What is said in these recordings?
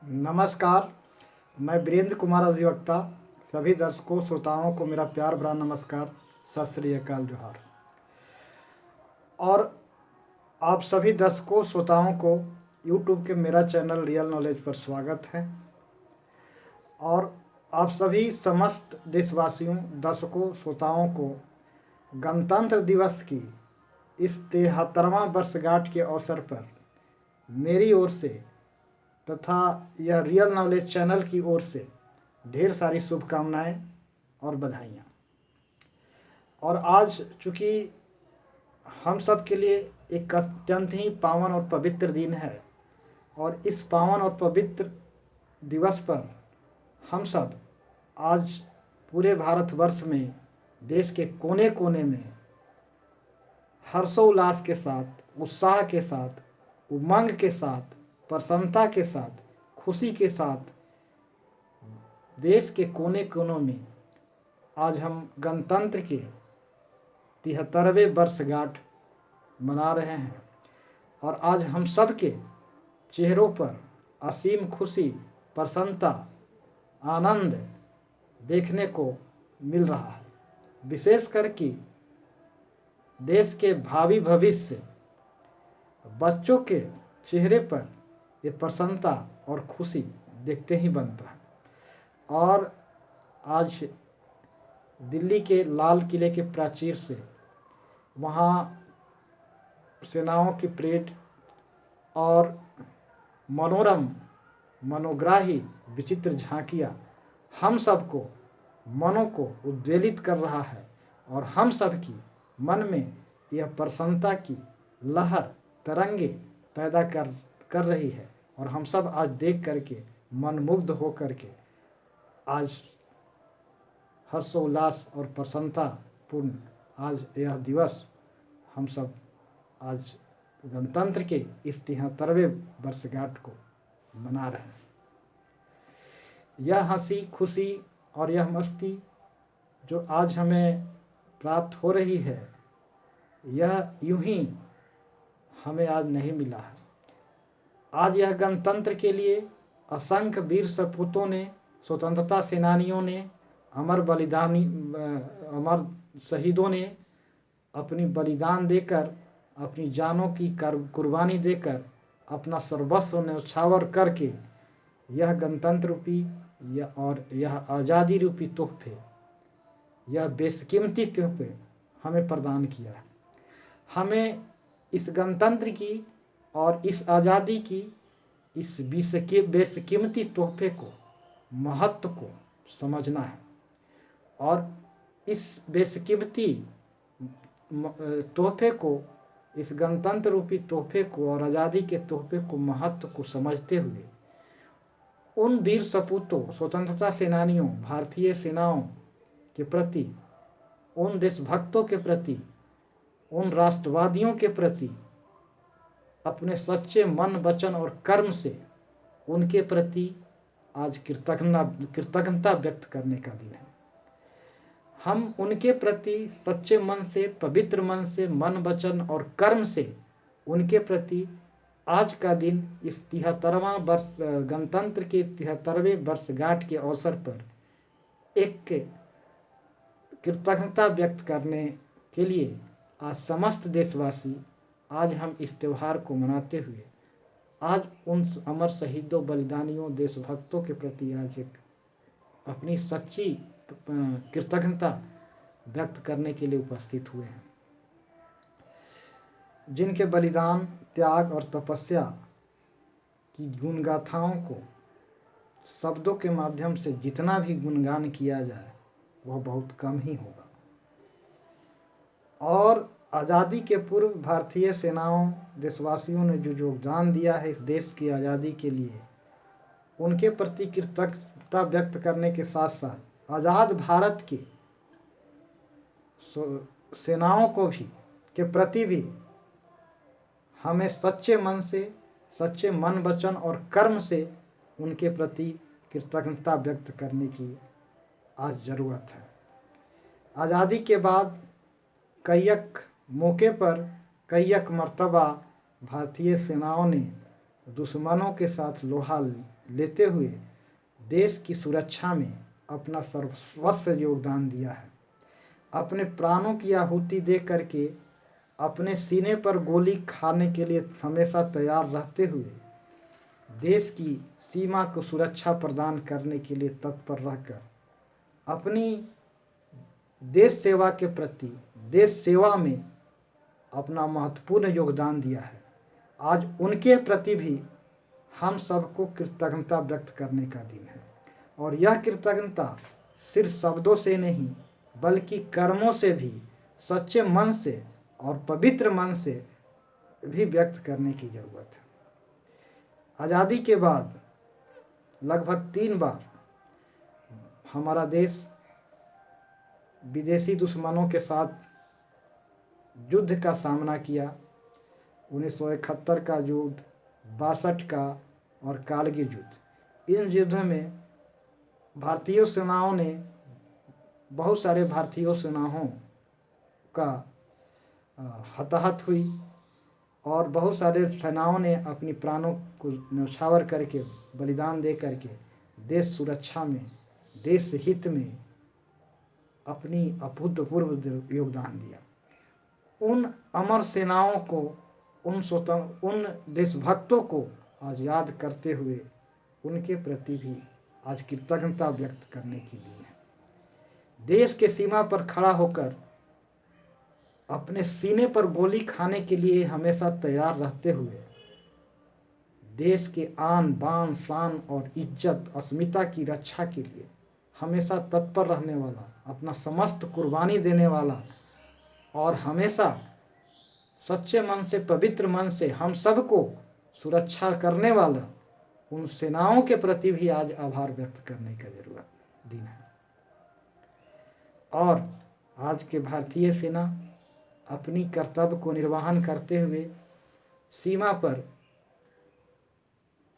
नमस्कार, मैं वीरेंद्र कुमार अधिवक्ता। सभी दर्शकों श्रोताओं को मेरा प्यार भरा नमस्कार, सत श्री अकाल, जोहार। और आप सभी दर्शकों श्रोताओं को यूट्यूब के मेरा चैनल रियल नॉलेज पर स्वागत है। और आप सभी समस्त देशवासियों, दर्शकों, श्रोताओं को गणतंत्र दिवस की इस 73वां वर्षगांठ के अवसर पर मेरी ओर से तथा यह रियल नॉलेज चैनल की ओर से ढेर सारी शुभकामनाएं और बधाइयाँ। और आज चूँकि हम सब के लिए एक अत्यंत ही पावन और पवित्र दिन है, और इस पावन और पवित्र दिवस पर हम सब आज पूरे भारतवर्ष में, देश के कोने कोने में हर्षोल्लास के साथ, उत्साह के साथ, उमंग के साथ, प्रसन्नता के साथ, खुशी के साथ देश के कोने कोनों में आज हम गणतंत्र के 73वें वर्षगांठ मना रहे हैं। और आज हम सब के चेहरों पर असीम खुशी, प्रसन्नता, आनंद देखने को मिल रहा है। विशेष करके देश के भावी भविष्य बच्चों के चेहरे पर ये प्रसन्नता और खुशी देखते ही बनता है। और आज दिल्ली के लाल किले के प्राचीर से वहाँ सेनाओं की परेड और मनोग्राही विचित्र झांकियाँ हम सबको मनों को उद्वेलित कर रहा है, और हम सब की मन में यह प्रसन्नता की लहर, तरंगे पैदा कर रही है। और हम सब आज देख करके मनमुग्ध हो करके आज हर्षोल्लास और प्रसन्नता पूर्ण आज यह दिवस हम सब आज गणतंत्र के इस 73वें वर्षगांठ को मना रहे हैं। यह हंसी खुशी और यह मस्ती जो आज हमें प्राप्त हो रही है, यह यूं ही हमें आज नहीं मिला है। आज यह गणतंत्र के लिए असंख्य वीर सपूतों ने, स्वतंत्रता सेनानियों ने, अमर शहीदों ने अपनी बलिदान देकर, अपनी जानों की कुर्बानी देकर, अपना सर्वस्व न्यौछावर करके यह गणतंत्र रूपी और यह आज़ादी रूपी तोहफे, यह बेशकीमती तोहफे हमें प्रदान किया है। हमें इस गणतंत्र की और इस आज़ादी की, इस बेशकीमती तोहफे को, महत्व को समझना है। और इस बेशकीमती तोहफे को, इस गणतंत्र रूपी तोहफे को और आज़ादी के तोहफे को, महत्व को समझते हुए उन वीर सपूतों, स्वतंत्रता सेनानियों, भारतीय सेनाओं के प्रति, उन देशभक्तों के प्रति, उन राष्ट्रवादियों के प्रति अपने सच्चे मन, वचन और कर्म से उनके प्रति आज कृतज्ञता व्यक्त करने का दिन है। हम उनके प्रति सच्चे मन से, पवित्र मन से, मन, वचन और कर्म से उनके प्रति आज का दिन, इस 73वां वर्ष गणतंत्र के 73वें वर्षगांठ के अवसर पर एक कृतज्ञता व्यक्त करने के लिए आज समस्त देशवासी, आज हम इस त्यौहार को मनाते हुए आज उन अमर शहीदों, बलिदानियों, देशभक्तों के प्रति आज एक अपनी सच्ची कृतज्ञता व्यक्त करने के लिए उपस्थित हुए हैं। जिनके बलिदान, त्याग और तपस्या की गुणगाथाओं को शब्दों के माध्यम से जितना भी गुणगान किया जाए वह बहुत कम ही होगा। और आज़ादी के पूर्व भारतीय सेनाओं, देशवासियों ने जो योगदान दिया है इस देश की आज़ादी के लिए, उनके प्रति कृतज्ञता व्यक्त करने के साथ साथ आज़ाद भारत की सेनाओं को भी के प्रति भी हमें सच्चे मन से, सच्चे मन, वचन और कर्म से उनके प्रति कृतज्ञता व्यक्त करने की आज ज़रूरत है। आज़ादी के बाद कईयक मौके पर, कईयक मर्तबा भारतीय सेनाओं ने दुश्मनों के साथ लोहा लेते हुए देश की सुरक्षा में अपना सर्वस्व योगदान दिया है। अपने प्राणों की आहुति दे करके अपने सीने पर गोली खाने के लिए हमेशा तैयार रहते हुए देश की सीमा को सुरक्षा प्रदान करने के लिए तत्पर रहकर अपनी देश सेवा के प्रति देश सेवा में अपना महत्वपूर्ण योगदान दिया है। आज उनके प्रति भी हम सबको कृतज्ञता व्यक्त करने का दिन है और यह कृतज्ञता सिर्फ शब्दों से नहीं बल्कि कर्मों से भी, सच्चे मन से और पवित्र मन से भी व्यक्त करने की जरूरत है। आज़ादी के बाद लगभग 3 बार हमारा देश विदेशी दुश्मनों के साथ युद्ध का सामना किया। 1971 का युद्ध, 62 का और कारगिल युद्ध। इन युद्धों में भारतीय सेनाओं ने बहुत सारे भारतीय सेनाओं का हताहत हुई और बहुत सारे सेनाओं ने अपनी प्राणों को न्यौछावर करके बलिदान दे करके देश सुरक्षा में, देश हित में अपनी अभूतपूर्व योगदान दिया। उन अमर सेनाओं को, उन देशभक्तों को आज याद करते हुए उनके प्रति भी आज कृतज्ञता व्यक्त करने की दिन है। देश के सीमा पर खड़ा होकर अपने सीने पर गोली खाने के लिए हमेशा तैयार रहते हुए देश के आन बान शान और इज्जत अस्मिता की रक्षा के लिए हमेशा तत्पर रहने वाला, अपना समस्त कुर्बानी देने वाला और हमेशा सच्चे मन से, पवित्र मन से हम सबको सुरक्षा करने वाला उन सेनाओं के प्रति भी आज आभार व्यक्त करने का जरूरत दिन है। और आज के भारतीय सेना अपनी कर्तव्य को निर्वहन करते हुए सीमा पर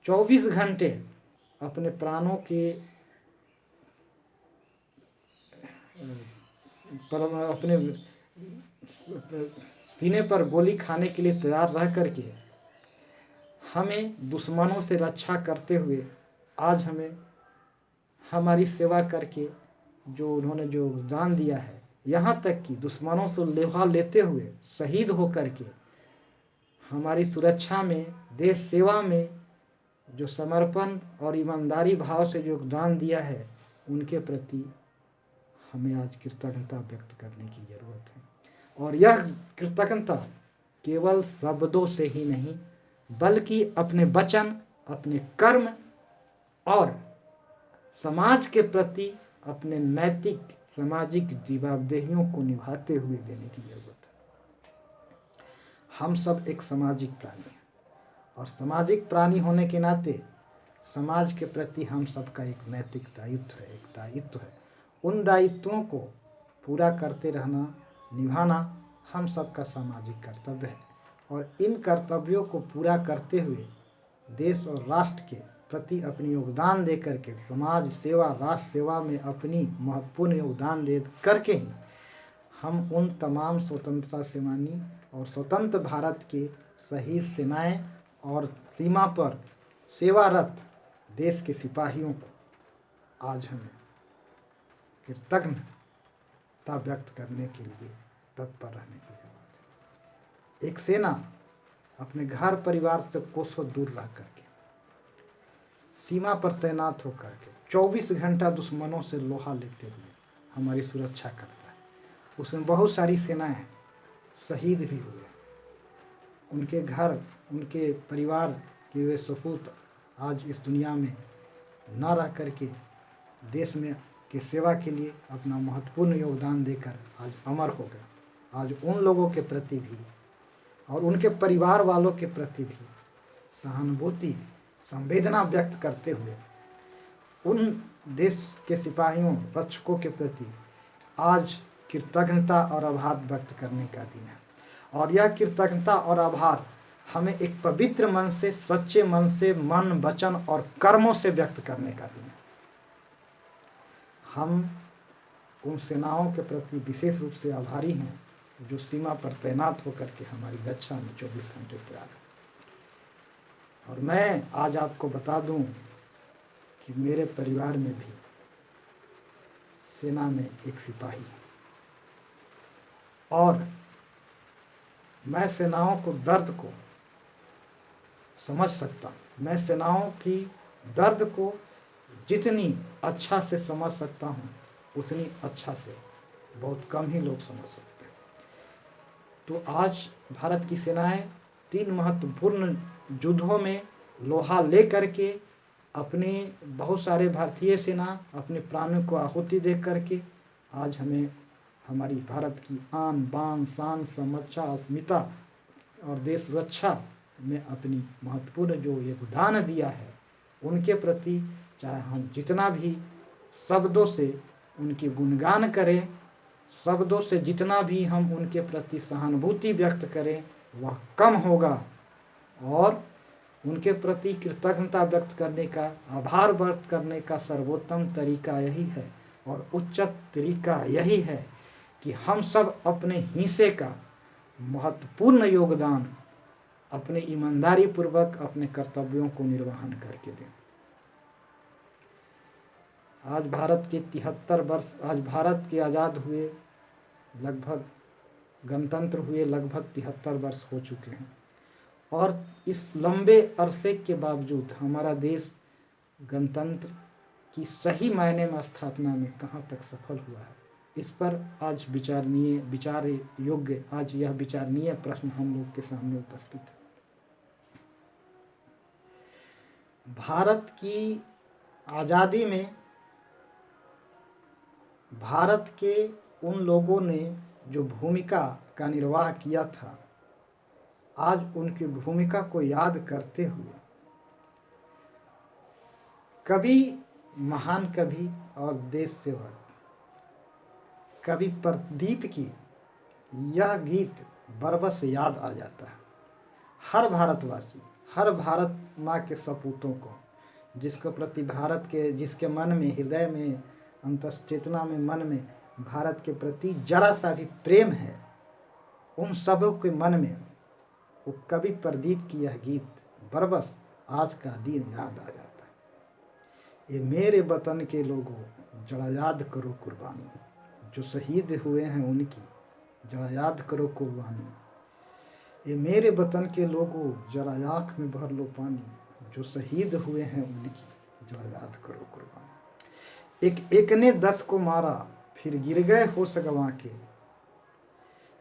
24 घंटे अपने प्राणों के अपने सीने पर गोली खाने के लिए तैयार रह करके हमें दुश्मनों से रक्षा करते हुए आज हमें हमारी सेवा करके जो उन्होंने जो योगदान दिया है, यहाँ तक कि दुश्मनों से लोहा लेते हुए शहीद होकर के हमारी सुरक्षा में, देश सेवा में जो समर्पण और ईमानदारी भाव से योगदान दिया है, उनके प्रति हमें आज कृतज्ञता व्यक्त करने की जरूरत है। और यह कृतज्ञता केवल शब्दों से ही नहीं बल्कि अपने वचन, अपने कर्म और समाज के प्रति अपने नैतिक सामाजिक जवाबदेहियों को निभाते हुए देने की जरूरत है। हम सब एक सामाजिक प्राणी हैं और सामाजिक प्राणी होने के नाते समाज के प्रति हम सबका एक नैतिक दायित्व है, एक दायित्व है। उन दायित्वों को पूरा करते रहना, निभाना हम सबका सामाजिक कर्तव्य है और इन कर्तव्यों को पूरा करते हुए देश और राष्ट्र के प्रति अपनी योगदान दे करके समाज सेवा, राष्ट्र सेवा में अपनी महत्वपूर्ण योगदान दे करके ही हम उन तमाम स्वतंत्रता सेनानी और स्वतंत्र भारत के शहीद सेनाएं और सीमा पर सेवारत देश के सिपाहियों को आज हमें कृतज्ञता व्यक्त करने के लिए तत्पर रहने की जरूरत है। एक सेना अपने घर परिवार से कोसों दूर रह करके सीमा पर तैनात होकर के 24 घंटा दुश्मनों से लोहा लेते हुए हमारी सुरक्षा करता है। उसमें बहुत सारी सेनाएं शहीद भी हुए, उनके घर, उनके परिवार के वे सपूत आज इस दुनिया में न रह करके देश में के सेवा के लिए अपना महत्वपूर्ण योगदान देकर आज अमर हो गए। आज उन लोगों के प्रति भी और उनके परिवार वालों के प्रति भी सहानुभूति, संवेदना व्यक्त करते हुए उन देश के सिपाहियों, रक्षकों के प्रति आज कृतज्ञता और आभार व्यक्त करने का दिन है। और यह कृतज्ञता और आभार हमें एक पवित्र मन से, सच्चे मन से, मन, वचन और कर्मों से व्यक्त करने का दिन है। हम उन सेनाओं के प्रति विशेष रूप से आभारी हैं जो सीमा पर तैनात होकर के हमारी रक्षा में 24 घंटे तैयार है। और मैं आज आपको बता दूं कि मेरे परिवार में भी सेना में एक सिपाही है और मैं सेनाओं को दर्द को समझ सकता हूँ। मैं सेनाओं की दर्द को जितनी अच्छा से समझ सकता हूँ उतनी अच्छा से बहुत कम ही लोग समझ सकते हैं। तो आज भारत की सेनाएं 3 महत्वपूर्ण युद्धों में लोहा ले करके अपने बहुत सारे भारतीय सेना अपने प्राणों को आहुति दे करके आज हमें हमारी भारत की आन बान शान समक्षा अस्मिता और देश रक्षा में अपनी महत्वपूर्ण जो योगदान दिया है उनके प्रति चाहे हम जितना भी शब्दों से उनकी गुणगान करें, शब्दों से जितना भी हम उनके प्रति सहानुभूति व्यक्त करें वह कम होगा और उनके प्रति कृतज्ञता व्यक्त करने का, आभार व्यक्त करने का सर्वोत्तम तरीका यही है और उच्च तरीका यही है कि हम सब अपने हिस्से का महत्वपूर्ण योगदान अपने ईमानदारी पूर्वक अपने कर्तव्यों को निर्वहन करके दें। आज भारत के 73 वर्ष, आज भारत के आज़ाद हुए लगभग गणतंत्र हुए लगभग 73 वर्ष हो चुके हैं और इस लंबे अरसे के बावजूद हमारा देश गणतंत्र की सही मायने में स्थापना में कहाँ तक सफल हुआ है, इस पर आज विचार योग्य आज यह विचारणीय प्रश्न हम लोग के सामने उपस्थित है। भारत की आज़ादी में भारत के उन लोगों ने जो भूमिका का निर्वाह किया था, आज उनकी भूमिका को याद करते हुए कवि, महान कवि और देश सेवक कवि प्रदीप की यह गीत बरबस याद आ जाता है। हर भारतवासी, हर भारत माँ के सपूतों को जिसके प्रति भारत के, जिसके मन में, हृदय में, अंतश्चेतना में, मन में भारत के प्रति जरा सा भी प्रेम है, उन सबों के मन में वो कवि प्रदीप की यह गीत बरबस आज का दिन याद आ जाता है। ये मेरे वतन के लोगों जरा याद करो कुर्बानी, जो शहीद हुए हैं उनकी जरा याद करो कुर्बानी। ये मेरे वतन के लोगों जरा आँख में भर लो पानी, जो शहीद हुए हैं उनकी जरा याद करो कुर्बानी। एक ने 10 को मारा फिर गिर गए होश गंवा के,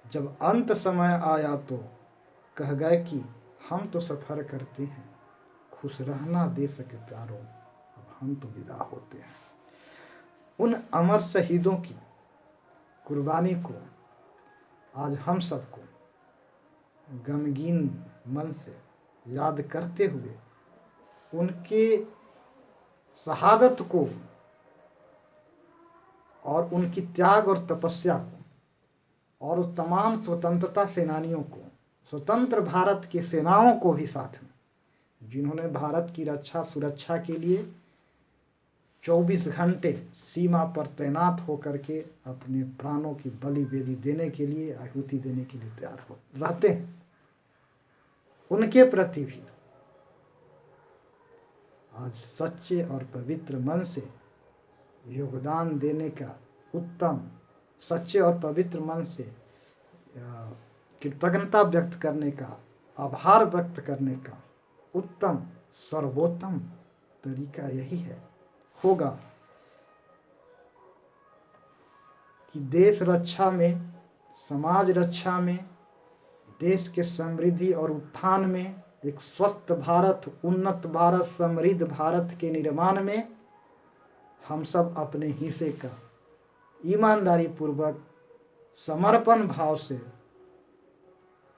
जब अंत समय आया तो कह गए कि हम तो सफ़र करते हैं, खुश रहना देश के प्यारों, अब हम तो विदा होते हैं। उन अमर शहीदों की कुर्बानी को आज हम सबको गमगीन मन से याद करते हुए उनके शहादत को और उनकी त्याग और तपस्या को और तमाम स्वतंत्रता सेनानियों को, स्वतंत्र भारत के सेनाओं को भी साथ में, जिन्होंने भारत की रक्षा सुरक्षा के लिए 24 घंटे सीमा पर तैनात होकर के अपने प्राणों की बलि वेदी देने के लिए, आहुति देने के लिए तैयार हो रहते हैं, उनके प्रति भी आज सच्चे और पवित्र मन से योगदान देने का उत्तम, सच्चे और पवित्र मन से कृतज्ञता व्यक्त करने का, आभार व्यक्त करने का उत्तम सर्वोत्तम तरीका यही है होगा कि देश रक्षा में, समाज रक्षा में, देश के समृद्धि और उत्थान में, एक स्वस्थ भारत, उन्नत भारत, समृद्ध भारत के निर्माण में हम सब अपने हिस्से का ईमानदारी पूर्वक समर्पण भाव से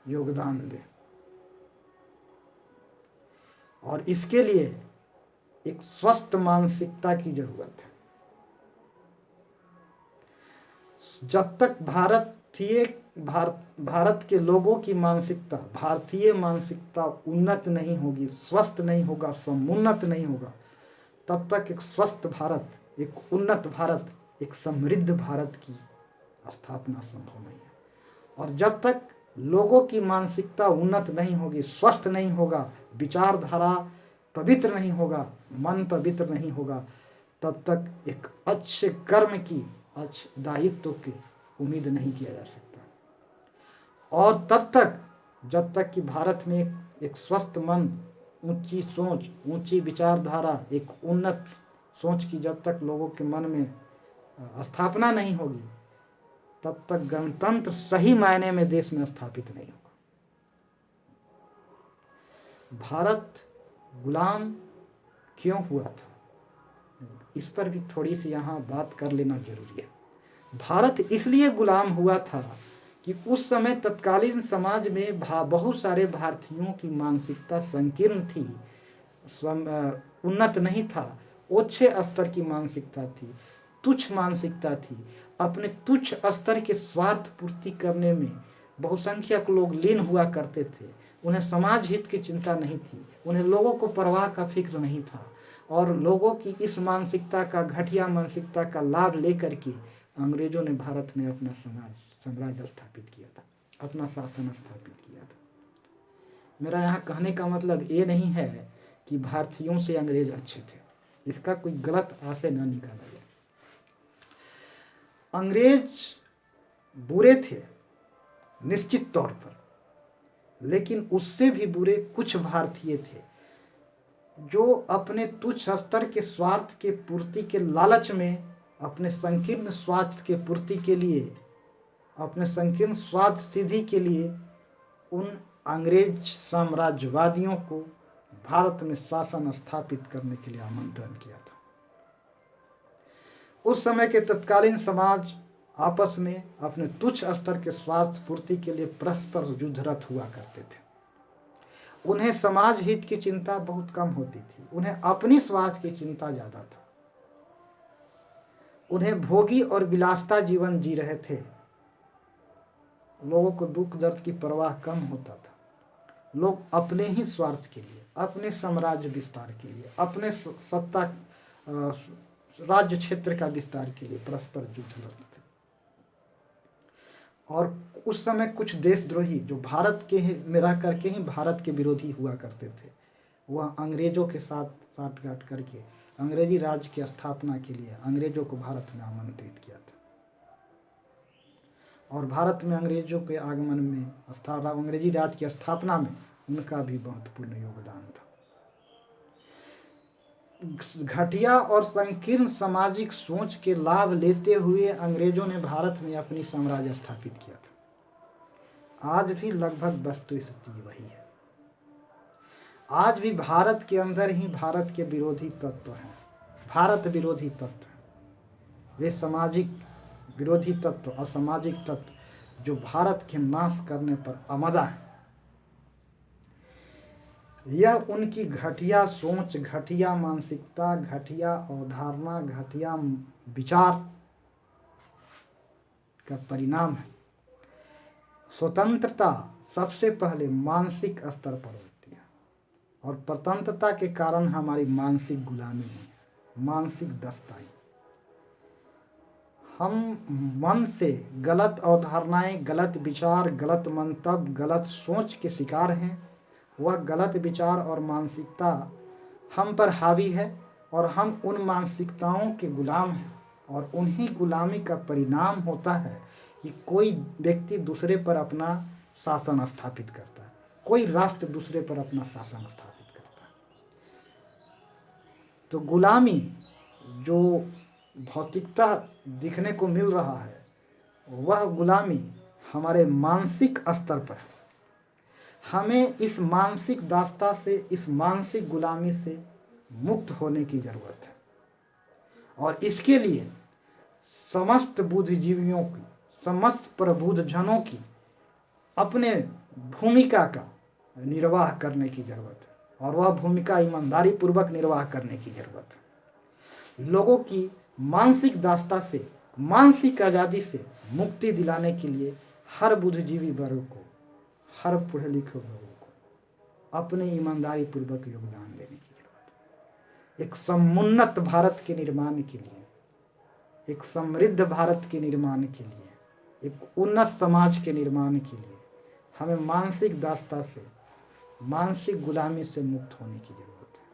योगदान दें और इसके लिए एक स्वस्थ मानसिकता की जरूरत है। जब तक भारत के लोगों की मानसिकता, भारतीय मानसिकता उन्नत नहीं होगी, स्वस्थ नहीं होगा, समुन्नत नहीं होगा, तब तक एक स्वस्थ भारत, एक उन्नत भारत, एक समृद्ध भारत की स्थापना संभव नहीं है। और जब तक लोगों की मानसिकता उन्नत नहीं होगी, स्वस्थ नहीं होगा, विचारधारा पवित्र नहीं होगा, मन पवित्र नहीं होगा, तब तक एक अच्छे कर्म की, अच्छे दायित्व की उम्मीद नहीं किया जा सकता। और तब तक, जब तक कि भारत में एक स्वस्थ मन, ऊंची सोच, ऊंची विचारधारा, एक उन्नत सोच की जब तक लोगों के मन में स्थापना नहीं होगी, तब तक गणतंत्र सही मायने में देश में स्थापित नहीं होगा। भारत गुलाम क्यों हुआ था, इस पर भी थोड़ी सी यहाँ बात कर लेना जरूरी है। भारत इसलिए गुलाम हुआ था कि उस समय तत्कालीन समाज में बहुत सारे भारतीयों की मानसिकता संकीर्ण थी, उन्नत नहीं था, ओछे स्तर की मानसिकता थी, तुच्छ मानसिकता थी। अपने तुच्छ स्तर के स्वार्थ पूर्ति करने में बहुसंख्यक लोग लीन हुआ करते थे। उन्हें समाज हित की चिंता नहीं थी, उन्हें लोगों को परवाह का फिक्र नहीं था, और लोगों की इस मानसिकता का, घटिया मानसिकता का लाभ लेकर के अंग्रेजों ने भारत में अपना साम्राज्य स्थापित किया था, अपना शासन स्थापित किया था। मेरा यहाँ कहने का मतलब ये नहीं है कि भारतीयों से अंग्रेज अच्छे थे, इसका कोई गलत आशय न निकाला जाए। अंग्रेज बुरे थे निश्चित तौर पर, लेकिन उससे भी बुरे कुछ भारतीय थे जो अपने तुच्छ स्तर के स्वार्थ के पूर्ति के लालच में, अपने संकीर्ण स्वार्थ के पूर्ति के लिए, अपने संकीर्ण स्वार्थ सिद्धि के लिए उन अंग्रेज साम्राज्यवादियों को भारत में शासन स्थापित करने के लिए आमंत्रण किया था। उस समय के तत्कालीन समाज आपस में अपने तुच्छ स्तर के स्वार्थ पूर्ति के लिए परस्पर युद्धरत हुआ करते थे। उन्हें समाज हित की चिंता बहुत कम होती थी, उन्हें अपनी स्वार्थ की चिंता ज्यादा था। उन्हें भोगी और विलासता जीवन जी रहे थे, लोगों को दुख दर्द की परवाह कम होता था। लोग अपने ही स्वार्थ के लिए, अपने साम्राज्य विस्तार के लिए, अपने सत्ता राज्य क्षेत्र का विस्तार के लिए परस्पर युद्ध लड़ते थे। और उस समय कुछ देशद्रोही जो भारत के में रह करके ही भारत के विरोधी हुआ करते थे, वह अंग्रेजों के साथ साठगांठ करके अंग्रेजी राज्य की स्थापना के लिए अंग्रेजों को भारत में आमंत्रित किया था। और भारत में अंग्रेजों के आगमन में, अंग्रेजी राज्य की स्थापना में उनका भी महत्वपूर्ण योगदान था। घटिया और संकीर्ण सामाजिक सोच के लाभ लेते हुए अंग्रेजों ने भारत में अपनी साम्राज्य स्थापित किया था। आज भी लगभग वस्तु स्थिति वही है। आज भी भारत के अंदर ही भारत के विरोधी तत्व हैं, भारत विरोधी तत्व, वे सामाजिक विरोधी तत्व, असामाजिक तत्व जो भारत के नाश करने पर आमदा है। यह उनकी घटिया सोच, घटिया मानसिकता, घटिया अवधारणा, घटिया विचार का परिणाम है। स्वतंत्रता सबसे पहले मानसिक स्तर पर होती है, और परतंत्रता के कारण हमारी मानसिक गुलामी है, मानसिक दस्ताई। हम मन से गलत अवधारणाएं, गलत विचार, गलत मंतव्य, गलत सोच के शिकार हैं। वह गलत विचार और मानसिकता हम पर हावी है, और हम उन मानसिकताओं के गुलाम हैं। और उन्हीं गुलामी का परिणाम होता है कि कोई व्यक्ति दूसरे पर अपना शासन स्थापित करता है, कोई राष्ट्र दूसरे पर अपना शासन स्थापित करता है। तो गुलामी जो भौतिकता दिखने को मिल रहा है, वह गुलामी हमारे मानसिक स्तर पर है। हमें इस मानसिक दास्ता से, इस मानसिक गुलामी से मुक्त होने की जरूरत है। और इसके लिए समस्त बुद्धिजीवियों की, समस्त प्रबुद्ध जनों की अपने भूमिका का निर्वाह करने की जरूरत है, और वह भूमिका ईमानदारी पूर्वक निर्वाह करने की जरूरत है। लोगों की मानसिक दास्ता से, मानसिक आज़ादी से मुक्ति दिलाने के लिए हर बुद्धिजीवी वर्ग को, हर पढ़े लिखे लोगों को अपने ईमानदारी पूर्वक योगदान देने की जरूरत है। एक समुन्नत भारत के निर्माण के लिए, एक समृद्ध भारत के निर्माण के लिए, एक उन्नत समाज के निर्माण के लिए हमें मानसिक दासता से, मानसिक गुलामी से मुक्त होने की जरूरत है।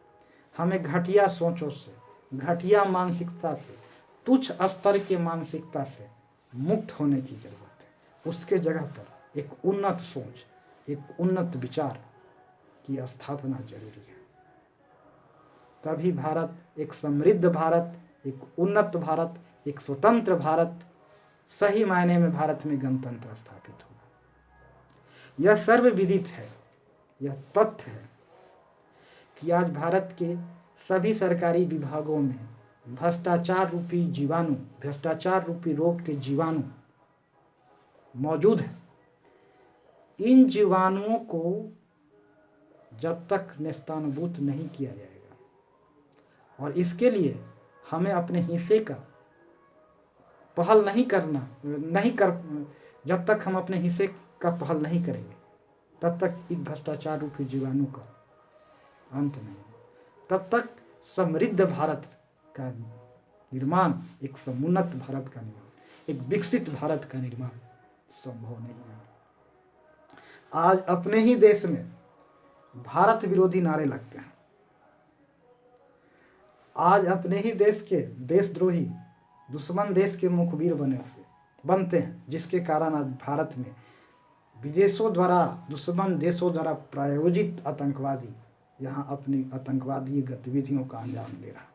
हमें घटिया सोचों से, घटिया मानसिकता से, तुच्छ स्तर के मानसिकता से मुक्त होने की जरूरत है। उसके जगह पर एक उन्नत सोच, एक उन्नत विचार की स्थापना जरूरी है। तभी भारत एक समृद्ध भारत, एक उन्नत भारत, एक स्वतंत्र भारत, सही मायने में भारत में गणतंत्र स्थापित होगा। यह सर्वविदित है, यह तथ्य है कि आज भारत के सभी सरकारी विभागों में भ्रष्टाचार रूपी जीवाणु, भ्रष्टाचार रूपी रोग के जीवाणु मौजूद है। इन जीवाणुओं को जब तक नेस्तानाबूद नहीं किया जाएगा, और इसके लिए हमें अपने हिस्से का पहल जब तक हम अपने हिस्से का पहल नहीं करेंगे, तब तक इस भ्रष्टाचार रूपी जीवाणु का अंत नहीं होगा। तब तक समृद्ध भारत का निर्माण, एक समुन्नत भारत का निर्माण, एक विकसित भारत का निर्माण संभव नहीं है। आज अपने ही देश में भारत विरोधी नारे लगते हैं। आज अपने ही देश के देशद्रोही दुश्मन देश के मुखबिर बनते हैं, जिसके कारण आज भारत में विदेशों द्वारा, दुश्मन देशों द्वारा प्रायोजित आतंकवादी यहाँ अपनी आतंकवादी गतिविधियों का अंजाम ले रहा है।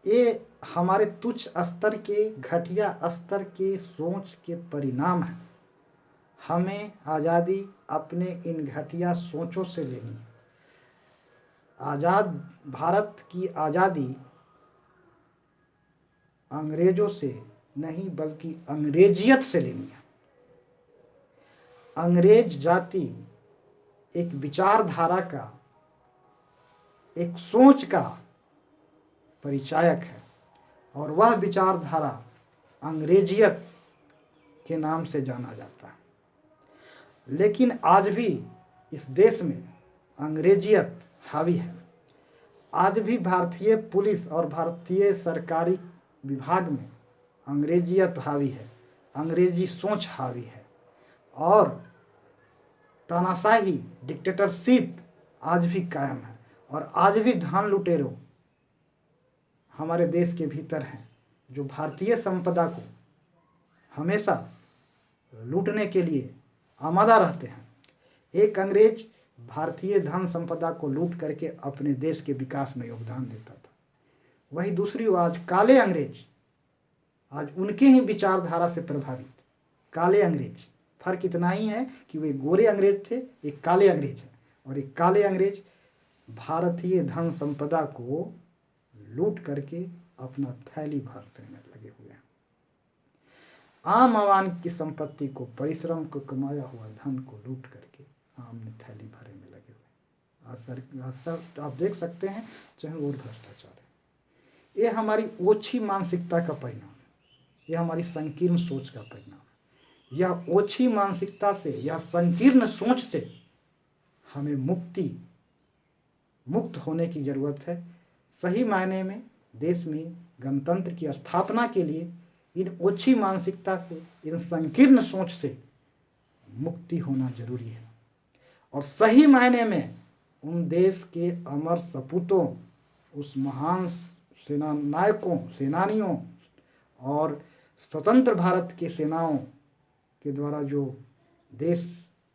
ये हमारे तुच्छ स्तर के, घटिया स्तर के सोच के परिणाम है। हमें आज़ादी अपने इन घटिया सोचों से लेनी है। आज़ाद भारत की आज़ादी अंग्रेजों से नहीं बल्कि अंग्रेजियत से लेनी है। अंग्रेज जाति एक विचारधारा का, एक सोच का परिचायक है, और वह विचारधारा अंग्रेजियत के नाम से जाना जाता है। लेकिन आज भी इस देश में अंग्रेजियत हावी है। आज भी भारतीय पुलिस और भारतीय सरकारी विभाग में अंग्रेजियत हावी है, अंग्रेजी सोच हावी है, और तानाशाही, डिक्टेटरशिप आज भी कायम है। और आज भी धन लुटेरों हमारे देश के भीतर हैं, जो भारतीय संपदा को हमेशा लूटने के लिए आमादा रहते हैं। एक अंग्रेज भारतीय धन संपदा को लूट करके अपने देश के विकास में योगदान देता था। वही दूसरी ओर आज काले अंग्रेज, आज उनके ही विचारधारा से प्रभावित काले अंग्रेज, फर्क इतना ही है कि वे गोरे अंग्रेज थे, एक काले अंग्रेज है, और एक काले अंग्रेज भारतीय धन संपदा को लूट करके अपना थैली भरने में लगे हुए हैं। आम आवाम की संपत्ति को, परिश्रम को कमाया हुआ धन को लूट करके आम ने थैली भरे में लगे हुए। आज आप देख सकते हैं, चाहे और भ्रष्टाचार है। ये हमारी ओछी मानसिकता का परिणाम है, यह हमारी संकीर्ण सोच का परिणाम है। यह ओछी मानसिकता से, यह संकीर्ण सोच से हमें मुक्त होने की जरूरत है। सही मायने में देश में गणतंत्र की स्थापना के लिए इन ओछी मानसिकता से, इन संकीर्ण सोच से मुक्ति होना जरूरी है। और सही मायने में उन देश के अमर सपूतों, उस महान सेनानियों और स्वतंत्र भारत के सेनाओं के द्वारा जो देश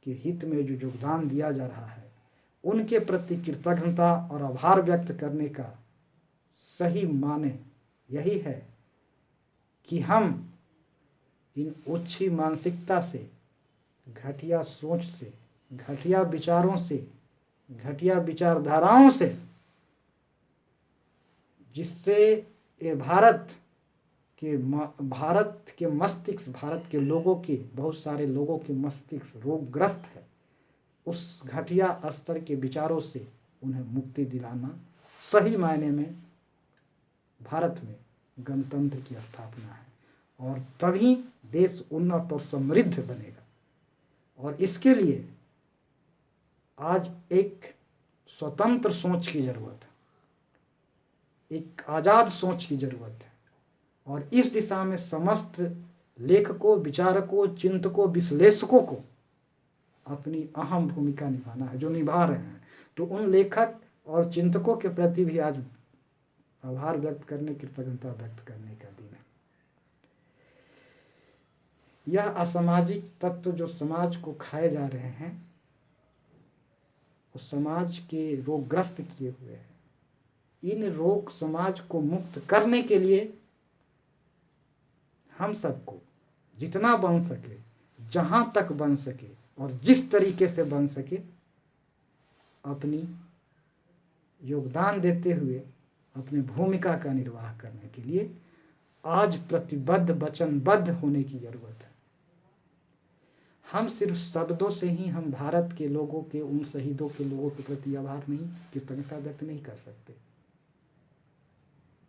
के हित में जो योगदान दिया जा रहा है, उनके प्रति कृतज्ञता और आभार व्यक्त करने का सही माने यही है कि हम इन ओछी मानसिकता से, घटिया सोच से, घटिया विचारों से, घटिया विचारधाराओं से, जिससे ये भारत के मस्तिष्क, भारत के लोगों के, बहुत सारे लोगों के मस्तिष्क रोगग्रस्त है, उस घटिया स्तर के विचारों से उन्हें मुक्ति दिलाना सही मायने में भारत में गणतंत्र की स्थापना है। और तभी देश उन्नत और समृद्ध बनेगा। और इसके लिए आज एक स्वतंत्र सोच की जरूरत है, एक आज़ाद सोच की जरूरत है। और इस दिशा में समस्त लेखकों, विचारकों, चिंतकों, विश्लेषकों को अपनी अहम भूमिका निभाना है, जो निभा रहे हैं। तो उन लेखक और चिंतकों के प्रति भी आज आभार व्यक्त करने, कृतज्ञता व्यक्त करने का दिन है। यह असामाजिक तत्व जो समाज को खाए जा रहे हैं, वो समाज के रोगग्रस्त किए हुए हैं। इन रोग समाज को मुक्त करने के लिए हम सबको जितना बन सके, जहां तक बन सके और जिस तरीके से बन सके, अपनी योगदान देते हुए अपनी भूमिका का निर्वाह करने के लिए आज प्रतिबद्ध, वचनबद्ध होने की जरूरत है। हम सिर्फ शब्दों से ही हम भारत के लोगों के, उन शहीदों के लोगों के प्रति आभार नहीं, कृतज्ञता व्यक्त नहीं कर सकते।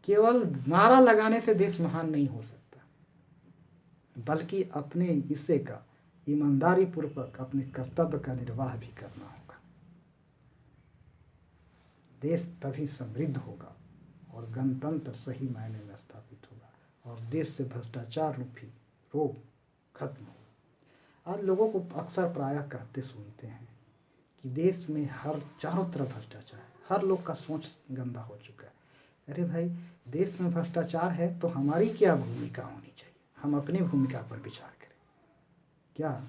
केवल नारा लगाने से देश महान नहीं हो सकता, बल्कि अपने हिस्से का ईमानदारी पूर्वक अपने कर्तव्य का निर्वाह भी करना होगा। देश तभी समृद्ध होगा और गणतंत्र सही मायने में स्थापित होगा और देश से भ्रष्टाचार रूपी रोग खत्म होगा। आज लोगों को अक्सर प्रायः कहते सुनते हैं कि देश में चारों तरफ भ्रष्टाचार है, हर लोग का सोच गंदा हो चुका है। अरे भाई, देश में भ्रष्टाचार है तो हमारी क्या भूमिका होनी चाहिए? हम अपनी भूमिका पर विचार करें। क्या,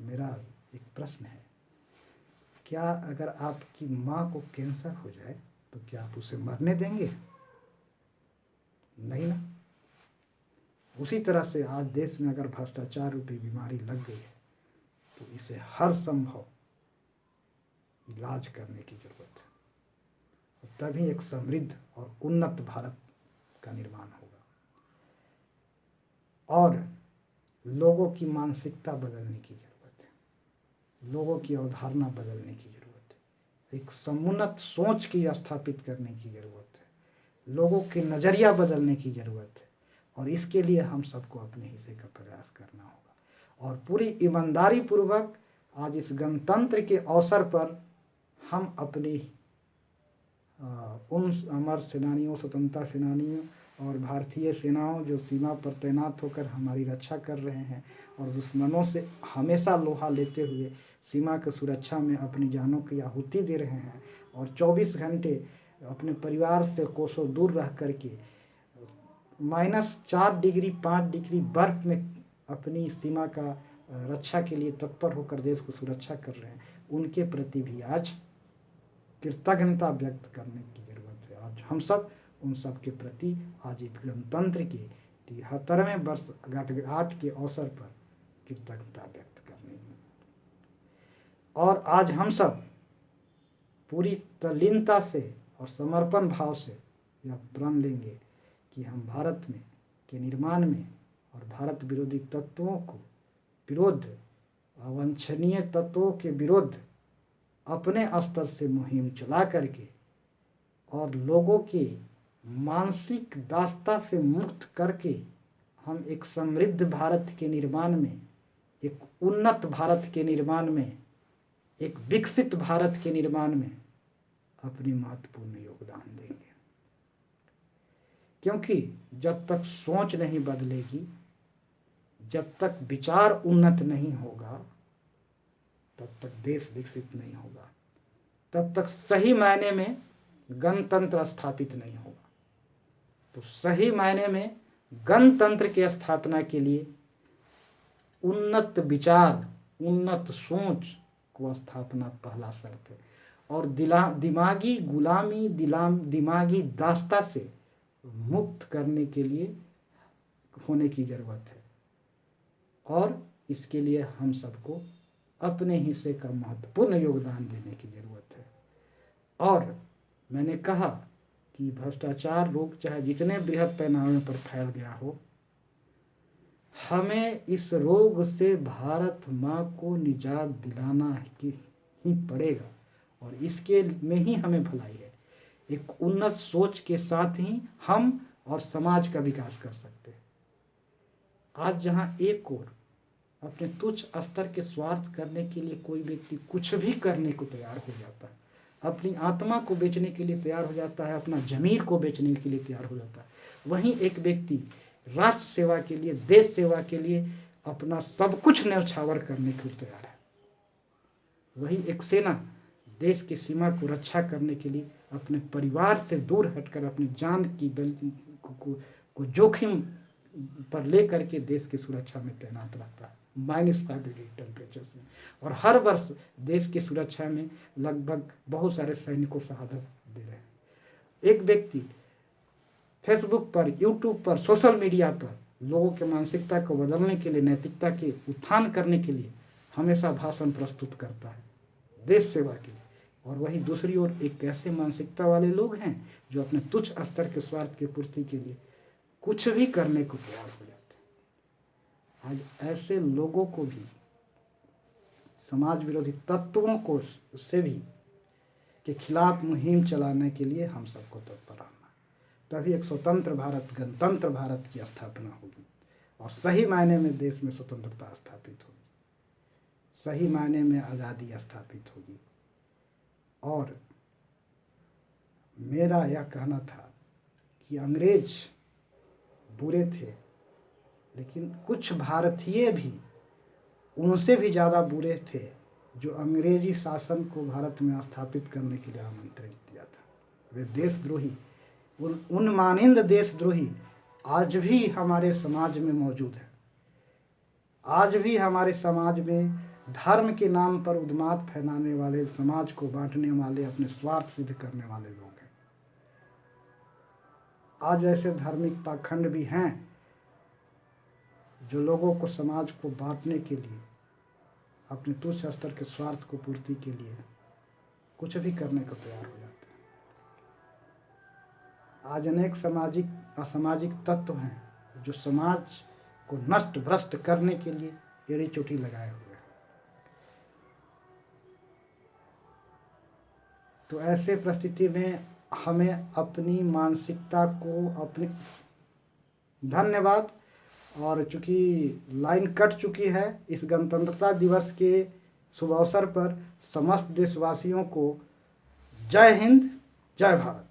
मेरा एक प्रश्न है, क्या अगर आपकी माँ को कैंसर हो जाए तो क्या आप उसे मरने देंगे? नहीं ना। उसी तरह से आज देश में अगर भ्रष्टाचार रूपी बीमारी लग गई है तो इसे हर संभव इलाज करने की जरूरत है, तभी एक समृद्ध और उन्नत भारत का निर्माण होगा। और लोगों की मानसिकता बदलने की जरूरत है, लोगों की अवधारणा बदलने की जरूरत है, एक समुन्नत सोच की स्थापित करने की जरूरत है, लोगों के नजरिया बदलने की जरूरत है। और इसके लिए हम सबको अपने हिस्से का प्रयास करना होगा और पूरी ईमानदारी पूर्वक आज इस गणतंत्र के अवसर पर हम अपनी उन अमर सेनानियों, स्वतंत्रता सेनानियों और भारतीय सेनाओं जो सीमा पर तैनात होकर हमारी रक्षा कर रहे हैं और दुश्मनों से हमेशा लोहा लेते हुए सीमा की सुरक्षा में अपनी जानों की आहुति दे रहे हैं और 24 घंटे अपने परिवार से कोसों दूर रह करके -4 डिग्री 5 डिग्री बर्फ में अपनी सीमा का रक्षा के लिए तत्पर होकर देश को सुरक्षा कर रहे हैं, उनके प्रति भी आज कृतज्ञता व्यक्त करने की जरूरत है। आज हम सब उन सब के प्रति आज इस गणतंत्र के 73वें वर्षगांठ के अवसर पर कृतज्ञता व्यक्त करने में, और आज हम सब पूरी तल्लीनता से और समर्पण भाव से यह प्रण लेंगे कि हम भारत में के निर्माण में और भारत विरोधी तत्वों को विरुद्ध, अवांछनीय तत्वों के विरुद्ध अपने स्तर से मुहिम चला करके और लोगों के मानसिक दास्ता से मुक्त करके हम एक समृद्ध भारत के निर्माण में, एक उन्नत भारत के निर्माण में, एक विकसित भारत के निर्माण में अपनी महत्वपूर्ण योगदान देंगे। क्योंकि जब तक सोच नहीं बदलेगी, जब तक विचार उन्नत नहीं होगा, तब तक देश विकसित नहीं होगा, तब तक सही मायने में गणतंत्र स्थापित नहीं होगा। तो सही मायने में गणतंत्र की स्थापना के लिए उन्नत विचार, उन्नत सोच को स्थापना पहला शर्त है और दिमागी गुलामी, दिमागी दास्ता से मुक्त करने के लिए होने की जरूरत है। और इसके लिए हम सबको अपने हिस्से का महत्वपूर्ण योगदान देने की जरूरत है। और मैंने कहा कि भ्रष्टाचार रोग चाहे जितने बृहद पैमाने पर फैल गया हो, हमें इस रोग से भारत माँ को निजात दिलाना ही पड़ेगा और इसके में ही हमें भलाई है। एक उन्नत सोच के साथ ही हम और समाज का विकास कर सकते हैं। आज जहाँ एक ओर अपने तुच्छ स्तर के स्वार्थ करने के लिए कोई व्यक्ति कुछ भी करने को तैयार हो जाता है, अपनी आत्मा को बेचने के लिए तैयार हो जाता है, अपना जमीर को बेचने के लिए तैयार हो जाता है, वहीं एक व्यक्ति राष्ट्र सेवा के लिए, देश सेवा के लिए अपना सब कुछ न्यौछावर करने को तैयार है। वही एक सेना देश की सीमा को रक्षा करने के लिए अपने परिवार से दूर हटकर अपनी जान की को जोखिम पर लेकर के देश की सुरक्षा में तैनात रहता है -5 डिग्री टेम्परेचर में। और हर वर्ष देश की सुरक्षा में लगभग बहुत सारे सैनिकों शहादत दे रहे हैं। एक व्यक्ति फेसबुक पर, यूट्यूब पर, सोशल मीडिया पर लोगों के मानसिकता को बदलने के लिए, नैतिकता के उत्थान करने के लिए हमेशा भाषण प्रस्तुत करता है देश सेवा के लिए। और वहीं दूसरी ओर एक ऐसे मानसिकता वाले लोग हैं जो अपने तुच्छ स्तर के स्वार्थ की पूर्ति के लिए कुछ भी करने को तैयार हो जाते हैं। आज ऐसे लोगों को भी, समाज विरोधी तत्वों को से भी के खिलाफ मुहिम चलाने के लिए हम सबको तत्पर रहना। तभी एक स्वतंत्र भारत, गणतंत्र भारत की स्थापना होगी और सही मायने में देश में स्वतंत्रता स्थापित होगी, सही मायने में आज़ादी स्थापित होगी। और मेरा यह कहना था कि अंग्रेज बुरे थे, लेकिन कुछ भारतीय भी उनसे भी ज़्यादा बुरे थे जो अंग्रेजी शासन को भारत में स्थापित करने के लिए आमंत्रित किया था। वे देशद्रोही, उन मानिंद देशद्रोही आज भी हमारे समाज में मौजूद हैं। आज भी हमारे समाज में धर्म के नाम पर उन्माद फैलाने वाले, समाज को बांटने वाले, अपने स्वार्थ सिद्ध करने वाले लोग हैं। आज ऐसे धार्मिक पाखंड भी हैं जो लोगों को, समाज को बांटने के लिए, अपने तुच्छ स्तर के स्वार्थ को पूर्ति के लिए कुछ भी करने को तैयार हो जाते हैं। आज अनेक सामाजिक असामाजिक तत्व हैं जो समाज को नष्ट भ्रष्ट करने के लिए एड़ी चोटी लगाए हुए हैं। तो ऐसे परिस्थिति में हमें अपनी मानसिकता को अपनी धन्यवाद। और चूंकि लाइन कट चुकी है, इस गणतंत्रता दिवस के शुभ अवसर पर समस्त देशवासियों को जय हिंद, जय भारत।